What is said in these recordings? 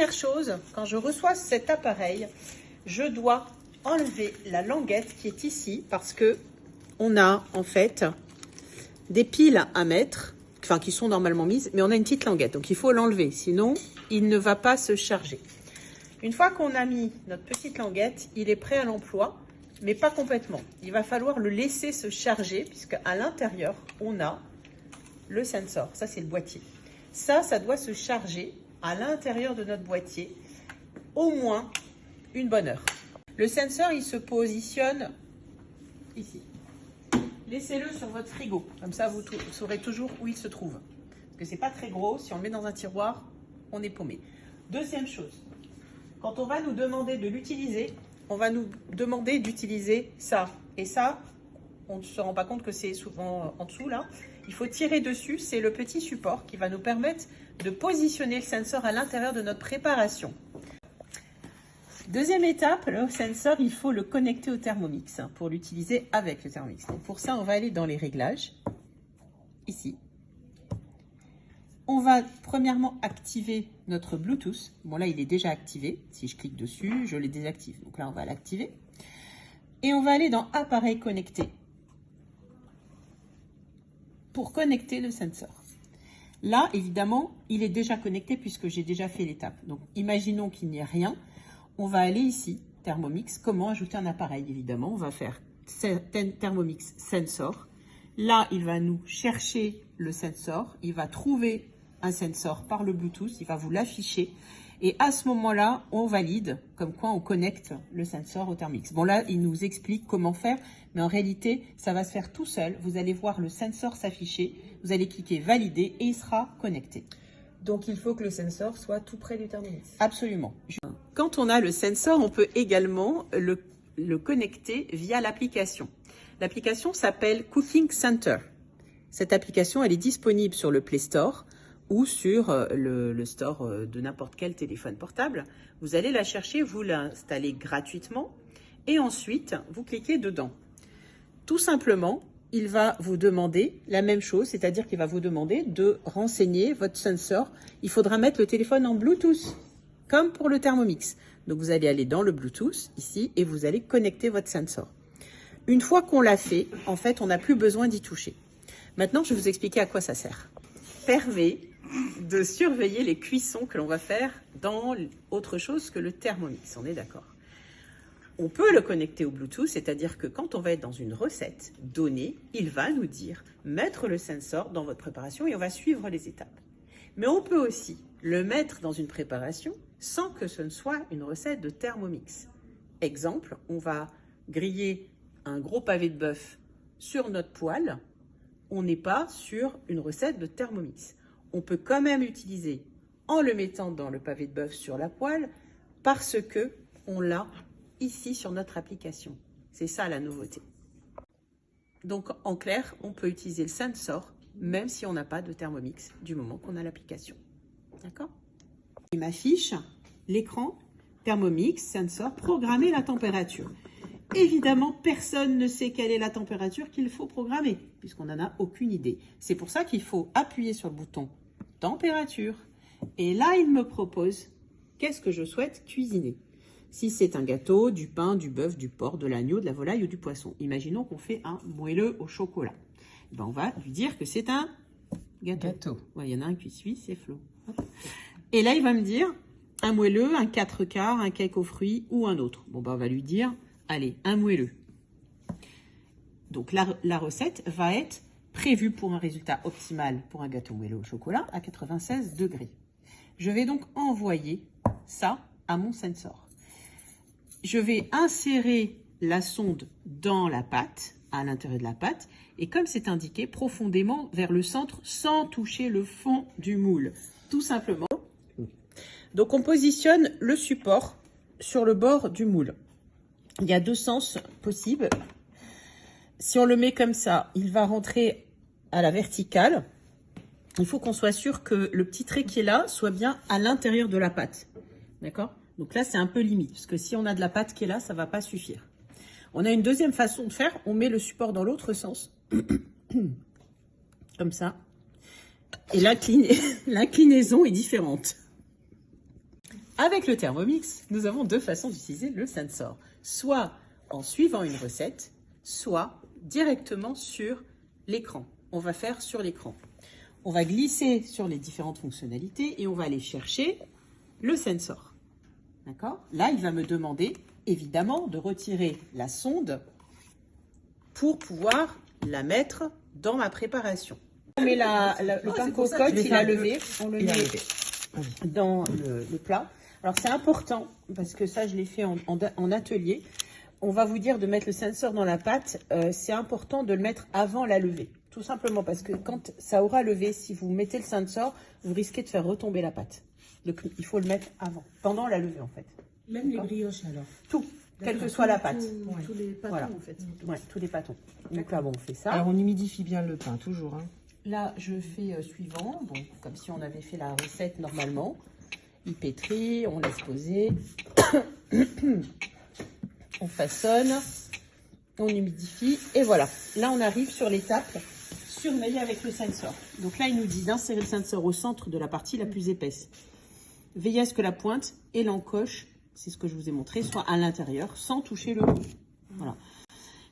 première chose, quand je reçois cet appareil, je dois enlever la languette qui est ici parce que on a en fait des piles à mettre, enfin qui sont normalement mises, mais on a une petite languette, donc il faut l'enlever, sinon il ne va pas se charger. Une fois qu'on a mis notre petite languette, il est prêt à l'emploi, mais pas complètement. Il va falloir le laisser se charger, puisque à l'intérieur, on a le sensor. Ça, c'est le boîtier. Ça doit se charger à l'intérieur de notre boîtier au moins une bonne heure. Le sensor, il se positionne ici. Laissez-le sur votre frigo, comme ça vous saurez toujours où il se trouve. Parce que c'est pas très gros, si on le met dans un tiroir, on est paumé. Deuxième chose, quand on va nous demander de l'utiliser, on va nous demander d'utiliser ça. Et ça, on ne se rend pas compte que c'est souvent en dessous là. Il faut tirer dessus, c'est le petit support qui va nous permettre de positionner le sensor à l'intérieur de notre préparation. Deuxième étape, le sensor, il faut le connecter au Thermomix pour l'utiliser avec le Thermomix. Donc pour ça, on va aller dans les réglages, ici. On va premièrement activer notre Bluetooth. Bon là, il est déjà activé. Si je clique dessus, je le désactive. Donc là, on va l'activer. Et on va aller dans Appareil connecté pour connecter le sensor. Là, évidemment, il est déjà connecté puisque j'ai déjà fait l'étape. Donc, imaginons qu'il n'y ait rien. On va aller ici, Thermomix. Comment ajouter un appareil? Évidemment, on va faire Thermomix Sensor. Là, il va nous chercher le sensor. Il va trouver un sensor par le Bluetooth. Il va vous l'afficher. Et à ce moment-là, on valide, comme quoi on connecte le sensor au Thermomix. Bon là, il nous explique comment faire, mais en réalité, ça va se faire tout seul. Vous allez voir le sensor s'afficher, vous allez cliquer valider et il sera connecté. Donc il faut que le sensor soit tout près du Thermomix. Absolument. Quand on a le sensor, on peut également le connecter via l'application. L'application s'appelle Cooking Center. Cette application, elle est disponible sur le Play Store ou sur le store de n'importe quel téléphone portable. Vous allez la chercher, vous l'installez gratuitement et ensuite vous cliquez dedans. Tout simplement, il va vous demander la même chose, c'est-à-dire qu'il va vous demander de renseigner votre sensor. Il faudra mettre le téléphone en Bluetooth, comme pour le Thermomix. Donc vous allez aller dans le Bluetooth ici et vous allez connecter votre sensor. Une fois qu'on l'a fait, en fait, on n'a plus besoin d'y toucher. Maintenant, je vais vous expliquer à quoi ça sert. Permet de surveiller les cuissons que l'on va faire dans autre chose que le Thermomix, on est d'accord. On peut le connecter au Bluetooth, c'est-à-dire que quand on va être dans une recette donnée, il va nous dire mettre le sensor dans votre préparation et on va suivre les étapes. Mais on peut aussi le mettre dans une préparation sans que ce ne soit une recette de Thermomix. Exemple, on va griller un gros pavé de bœuf sur notre poêle, on n'est pas sur une recette de Thermomix. On peut quand même l'utiliser en le mettant dans le pavé de bœuf sur la poêle parce que on l'a ici sur notre application. C'est ça la nouveauté. Donc en clair, on peut utiliser le sensor même si on n'a pas de Thermomix du moment qu'on a l'application. D'accord? Il m'affiche l'écran Thermomix, sensor, programmer la température. Évidemment, personne ne sait quelle est la température qu'il faut programmer, puisqu'on n'en a aucune idée. C'est pour ça qu'il faut appuyer sur le bouton température. Et là, il me propose qu'est-ce que je souhaite cuisiner. Si c'est un gâteau, du pain, du bœuf, du porc, de l'agneau, de la volaille ou du poisson. Imaginons qu'on fait un moelleux au chocolat. Ben, on va lui dire que c'est un gâteau. Ouais, il y en a un qui suit, c'est Flo. Hop. Et là, il va me dire un moelleux, un 4/4, un cake aux fruits ou un autre. Bon, ben, on va lui dire allez, un moelleux. Donc, la recette va être prévue pour un résultat optimal pour un gâteau moelleux au chocolat à 96 degrés. Je vais donc envoyer ça à mon sensor. Je vais insérer la sonde dans la pâte, à l'intérieur de la pâte, et comme c'est indiqué, profondément vers le centre sans toucher le fond du moule. Tout simplement. Donc, on positionne le support sur le bord du moule. Il y a deux sens possibles. Si on le met comme ça, il va rentrer à la verticale. Il faut qu'on soit sûr que le petit trait qui est là soit bien à l'intérieur de la pâte. D'accord? Donc là, c'est un peu limite, parce que si on a de la pâte qui est là, ça ne va pas suffire. On a une deuxième façon de faire. On met le support dans l'autre sens. Comme ça. Et l'inclinaison est différente. Avec le Thermomix, nous avons deux façons d'utiliser le sensor. Soit en suivant une recette, soit directement sur l'écran. On va faire sur l'écran. On va glisser sur les différentes fonctionnalités et on va aller chercher le sensor. D'accord? Là, il va me demander, évidemment, de retirer la sonde pour pouvoir la mettre dans ma préparation. On met le pain cocotte, il a levé, on le met dans le plat. Alors c'est important, parce que ça je l'ai fait en atelier. On va vous dire de mettre le sensor dans la pâte, c'est important de le mettre avant la levée. Tout simplement parce que quand ça aura levé, si vous mettez le sensor, vous risquez de faire retomber la pâte. Donc il faut le mettre avant, pendant la levée en fait. Même les brioches alors? Tout, quelle que soit la pâte. Tous les pâtons voilà. en fait. Ouais, tous les pâtons. Donc là, bon, on fait ça. Alors on humidifie bien le pain, toujours. Hein. Là, je fais suivant, donc comme si on avait fait la recette normalement. Il pétrit, on laisse poser, on façonne, on humidifie, et voilà. Là, on arrive sur l'étape surveiller avec le sensor. Donc là, il nous dit d'insérer le sensor au centre de la partie la plus épaisse. Veillez à ce que la pointe et l'encoche, c'est ce que je vous ai montré, soient à l'intérieur, sans toucher le bout. Voilà.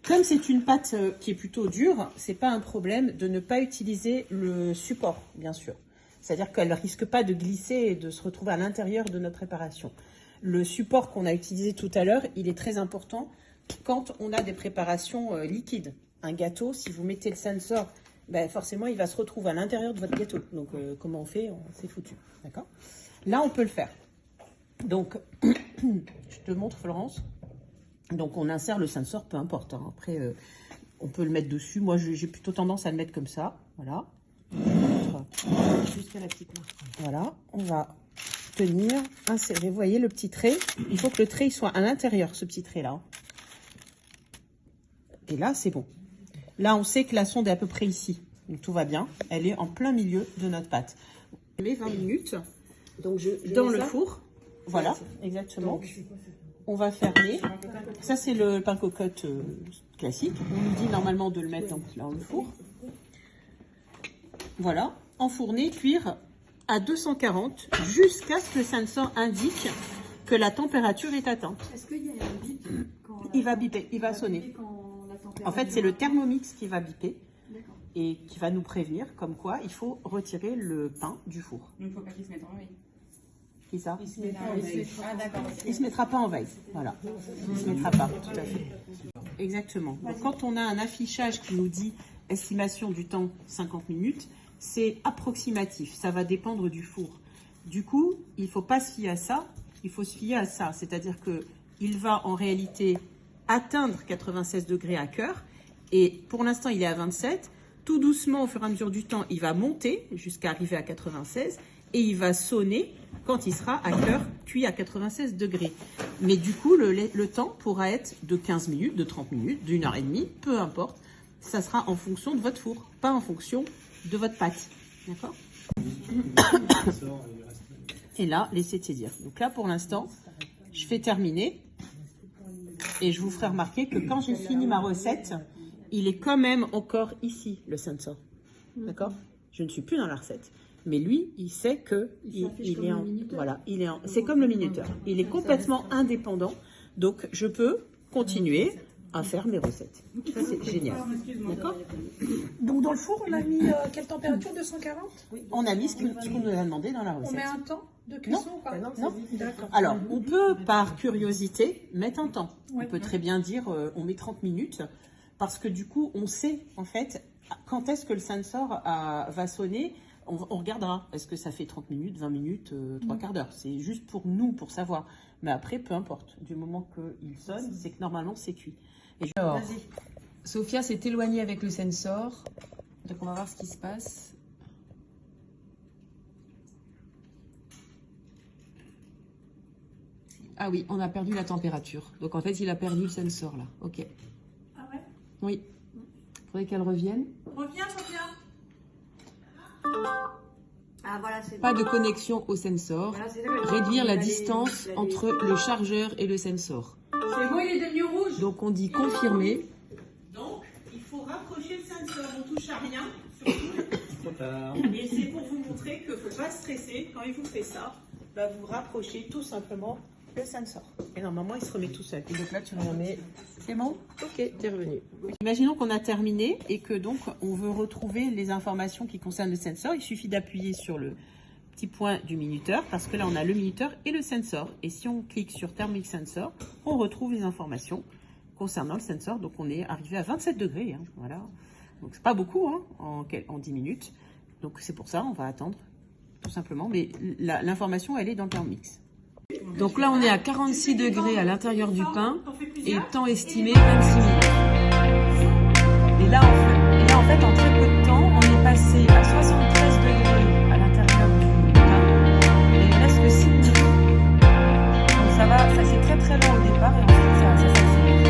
Comme c'est une pâte qui est plutôt dure, c'est pas un problème de ne pas utiliser le support, bien sûr. C'est-à-dire qu'elle ne risque pas de glisser et de se retrouver à l'intérieur de notre préparation. Le support qu'on a utilisé tout à l'heure, il est très important quand on a des préparations liquides. Un gâteau, si vous mettez le sensor, ben forcément, il va se retrouver à l'intérieur de votre gâteau. Donc, comment on fait? C'est foutu. D'accord? Là, on peut le faire. Donc, je te montre, Florence. Donc, on insère le sensor, peu importe. Hein. Après, on peut le mettre dessus. Moi, j'ai plutôt tendance à le mettre comme ça. Voilà. Jusqu'à la petite marque. Voilà, on va tenir, insérer. Vous voyez le petit trait? Il faut que le trait soit à l'intérieur, ce petit trait-là. Et là, c'est bon. Là, on sait que la sonde est à peu près ici. Donc, tout va bien. Elle est en plein milieu de notre pâte. On met 20 minutes Donc dans le four. Voilà, exactement. Donc, on va fermer. Ça, c'est le pain cocotte classique. On nous dit normalement de le mettre dans le four. Voilà, enfourner, cuire à 240 jusqu'à ce que le sensor indique que la température est atteinte. Est-ce qu'il y a un bip quand Il va biper, il va sonner. En fait, c'est le Thermomix qui va biper et qui va nous prévenir comme quoi il faut retirer le pain du four. Il ne faut pas qu'il se mette en veille. Qui ça? Il se mettra en veille. Ah d'accord. Il se mettra pas en veille. Voilà. Il se mettra pas, tout à fait. Exactement. Donc, quand on a un affichage qui nous dit estimation du temps 50 minutes, c'est approximatif. Ça va dépendre du four. Du coup, il ne faut pas se fier à ça. Il faut se fier à ça. C'est-à-dire qu'il va en réalité atteindre 96 degrés à cœur. Et pour l'instant, il est à 27. Tout doucement, au fur et à mesure du temps, il va monter jusqu'à arriver à 96. Et il va sonner quand il sera à cœur cuit à 96 degrés. Mais du coup, le temps pourra être de 15 minutes, de 30 minutes, d'1 heure et demie, peu importe. Ça sera en fonction de votre four, pas en fonction de votre pâte. D'accord? Et là, laissez tiédir. Donc là, pour l'instant, je fais terminer. Et je vous ferai remarquer que quand j'ai fini ma recette, il est quand même encore ici, le sensor. D'accord? Je ne suis plus dans la recette. Mais lui, il sait que il est en, voilà, il est en, c'est comme le minuteur. Il est complètement indépendant. Donc, je peux continuer à faire mes recettes. Ça, c'est génial. D'accord? Donc dans le four, on a mis quelle température? 240? Oui, on a mis ce qu'on nous a demandé dans la recette. On met un temps de cuisson ou pas? Non. D'accord. Alors, on peut, par curiosité, mettre un temps. Ouais. On peut très bien dire, on met 30 minutes, parce que du coup, on sait, en fait, quand est-ce que le sensor va sonner. On regardera. Est-ce que ça fait 30 minutes, 20 minutes, 3 quarts d'heure? C'est juste pour nous, pour savoir. Mais après, peu importe. Du moment qu'il sonne, c'est que normalement, c'est cuit. Et Alors, Sophia s'est éloignée avec le sensor. Donc, on va voir ce qui se passe. Ah oui, on a perdu la température. Donc, en fait, il a perdu le sensor, là. OK. Ah ouais? Oui. Il faudrait qu'elle revienne. Reviens, Sophia. Ah voilà, c'est Pas de connexion au sensor. Voilà, c'est là, Réduire la il a distance des- entre le chargeur et le sensor. C'est bon, il est devenu rouge. Donc, on dit confirmer. Donc, il faut rapprocher le sensor. On touche à rien, surtout. Trop tard. Et c'est pour vous montrer qu'il ne faut pas stresser quand il vous fait ça. va vous rapprocher tout simplement le sensor. Et normalement, il se remet tout seul. Et donc là, tu le remets. C'est bon? Ok, t'es revenu. Imaginons qu'on a terminé et que donc on veut retrouver les informations qui concernent le sensor. Il suffit d'appuyer sur le petit point du minuteur parce que là, on a le minuteur et le sensor. Et si on clique sur Thermic Sensor, on retrouve les informations concernant le sensor. Donc, on est arrivé à 27 degrés. Hein, voilà. Donc, c'est pas beaucoup hein, en 10 minutes. Donc, c'est pour ça, on va attendre tout simplement. Mais l'information, elle est dans le Thermix. Donc là, on est à 46 degrés à l'intérieur du pain et temps estimé 26 minutes. Et là, en fait, en très peu de temps, on est passé à 73 degrés à l'intérieur du pain et il reste que 6 minutes. Donc ça va, ça c'est très très lent au départ et ensuite ça s'accélère.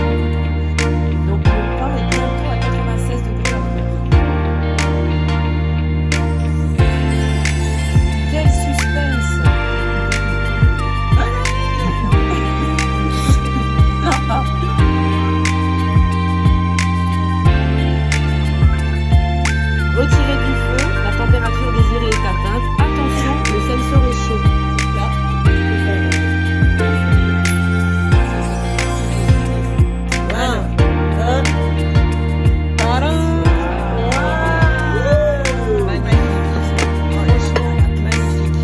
Donc le pain est bientôt à 96 degrés à l'intérieur. Quel suspense! Retirez du feu, la température désirée est atteinte. Attention, le sensor est chaud. Là, tu peux Magnifique.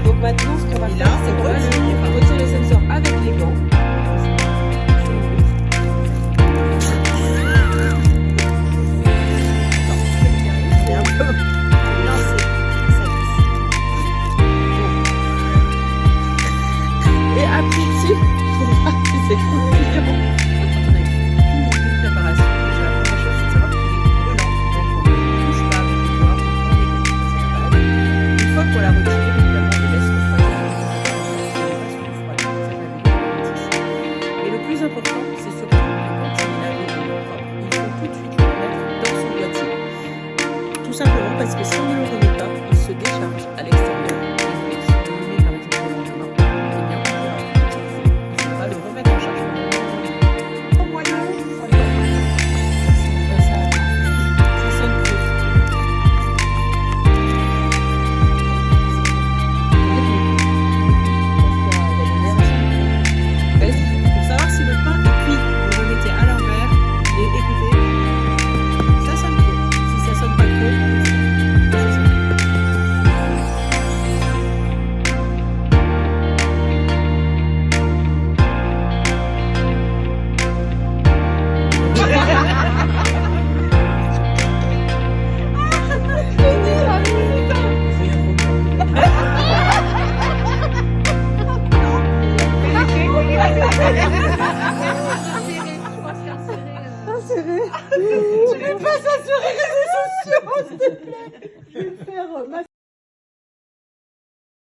Donc maintenant, ce qu'on va faire, c'est retirer le sensor avec les gants. Et appliquer pour voir si c'est croustillant. Quand on a une préparation, déjà la première chose, c'est de savoir qu'il est brûlant. Donc on ne touche pas avec les doigts, on prend les gants, ça c'est la base. Une fois qu'on l'a retiré, évidemment, on le laisse refroidir. Mais le plus important, c'est surtout que quand il est lavé et propre, il faut tout de suite le remettre dans son boîtier. Tout simplement parce que si on ne le remet pas, il se décharge à l'extérieur. Et si on le met par exemple le lendemain, eh bien on peut l'utiliser. Il ne faut pas le remettre en charge. Ça sonne creux. Vas-y, pour savoir si le pain est cuit, vous le mettez à l'envers et écoutez, ça sonne creux. Si ça sonne pas creux, ça sonne creux. Je vais pas ça sur les réseaux sociaux, s'il te plaît. Je vais faire